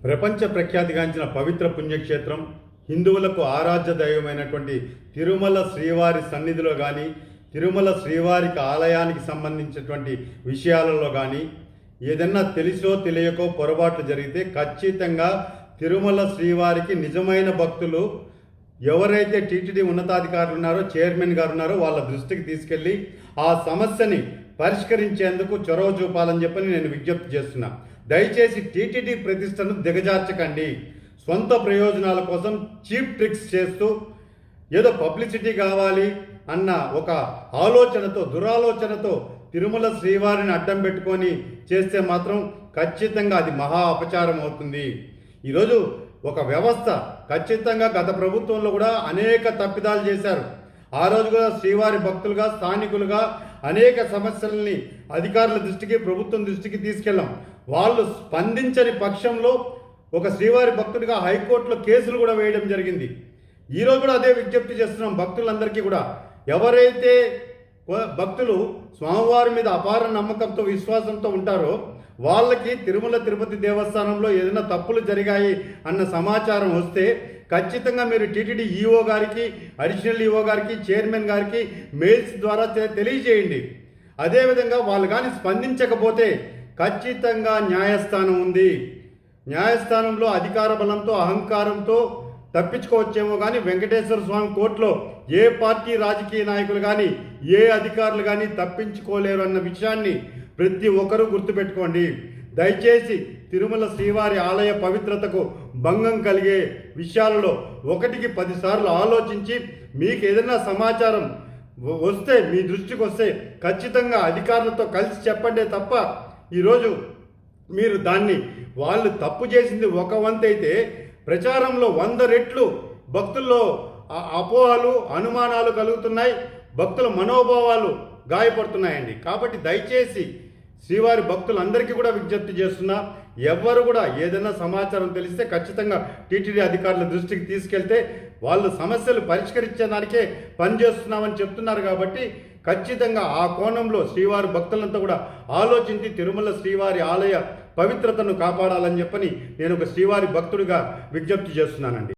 ప్రపంచ ప్రఖ్యాతిగాంచిన పవిత్ర పుణ్యక్షేత్రం, హిందువులకు ఆరాధ్య దైవమైనటువంటి తిరుమల శ్రీవారి సన్నిధిలో కానీ, తిరుమల శ్రీవారికి ఆలయానికి సంబంధించినటువంటి విషయాలలో కానీ ఏదన్నా తెలిసో తెలియకో పొరపాట్లు జరిగితే ఖచ్చితంగా తిరుమల శ్రీవారికి నిజమైన భక్తులు ఎవరైతే టీటీడీ ఉన్నతాధికారులు ఉన్నారో, చైర్మన్ గారు ఉన్నారో వాళ్ళ దృష్టికి తీసుకెళ్ళి ఆ సమస్యని పరిష్కరించేందుకు చొరవ చూపాలని చెప్పని నేను విజ్ఞప్తి చేస్తున్నా. దయచేసి టీటీడీ ప్రతిష్టను దిగజార్చకండి. సొంత ప్రయోజనాల కోసం చీప్ ట్రిక్స్ చేస్తూ ఏదో పబ్లిసిటీ కావాలి అన్న ఒక ఆలోచనతో, దురాలోచనతో తిరుమల శ్రీవారిని అడ్డం పెట్టుకొని చేస్తే మాత్రం ఖచ్చితంగా అది మహా అపచారం అవుతుంది. ఈరోజు ఒక వ్యవస్థ ఖచ్చితంగా గత ప్రభుత్వంలో కూడా అనేక తప్పిదాలు చేశారు. ఆ రోజు కూడా శ్రీవారి భక్తులుగా, స్థానికులుగా అనేక సమస్యల్ని అధికారుల దృష్టికి, ప్రభుత్వం దృష్టికి తీసుకెళ్ళాం. వాళ్ళు స్పందించని పక్షంలో ఒక శ్రీవారి భక్తుడిగా హైకోర్టులో కేసులు కూడా వేయడం జరిగింది. ఈరోజు కూడా అదే విజ్ఞప్తి చేస్తున్నాం భక్తులందరికీ కూడా. ఎవరైతే భక్తులు స్వామివారి మీద అపార నమ్మకంతో, విశ్వాసంతో ఉంటారో వాళ్ళకి తిరుమల తిరుపతి దేవస్థానంలో ఏదైనా తప్పులు జరిగాయి అన్న సమాచారం వస్తే ఖచ్చితంగా మీరు టీటీడీ ఈఓ గారికి, అడిషనల్ ఈఓ గారికి, చైర్మన్ గారికి మెయిల్స్ ద్వారా తెలియజేయండి. అదేవిధంగా వాళ్ళు కానీ స్పందించకపోతే ఖచ్చితంగా న్యాయస్థానం ఉంది. న్యాయస్థానంలో అధికార బలంతో, అహంకారంతో తప్పించుకోవచ్చేమో కానీ వెంకటేశ్వర స్వామి కోర్టులో ఏ పార్టీ రాజకీయ నాయకులు కానీ, ఏ అధికారులు కానీ తప్పించుకోలేరు అన్న విషయాన్ని ప్రతి ఒక్కరూ గుర్తుపెట్టుకోండి. దయచేసి తిరుమల శ్రీవారి ఆలయ పవిత్రతకు భంగం కలిగే విషయాలలో 1కి 10 సార్లు ఆలోచించి మీకు ఏదైనా సమాచారం వస్తే, మీ దృష్టికి వస్తే ఖచ్చితంగా అధికారులతో కలిసి చెప్పండి తప్ప ఈరోజు మీరు దాన్ని వాళ్ళు తప్పు చేసింది ఒక వంతు అయితే ప్రచారంలో 100 రెట్లు భక్తుల్లో అపోహలు, అనుమానాలు కలుగుతున్నాయి. భక్తుల మనోభావాలు గాయపడుతున్నాయండి. కాబట్టి దయచేసి శ్రీవారి భక్తులందరికీ కూడా విజ్ఞప్తి చేస్తున్నా, ఎవ్వరు కూడా ఏదైనా సమాచారం తెలిస్తే ఖచ్చితంగా టీటీడీ అధికారుల దృష్టికి తీసుకెళ్తే వాళ్ళు సమస్యలు పరిష్కరించేదానికే పనిచేస్తున్నామని చెప్తున్నారు. కాబట్టి ఖచ్చితంగా ఆ కోణంలో శ్రీవారి భక్తులంతా కూడా ఆలోచించి తిరుమల శ్రీవారి ఆలయ పవిత్రతను కాపాడాలని చెప్పని నేను ఒక శ్రీవారి భక్తుడిగా విజ్ఞప్తి చేస్తున్నానండి.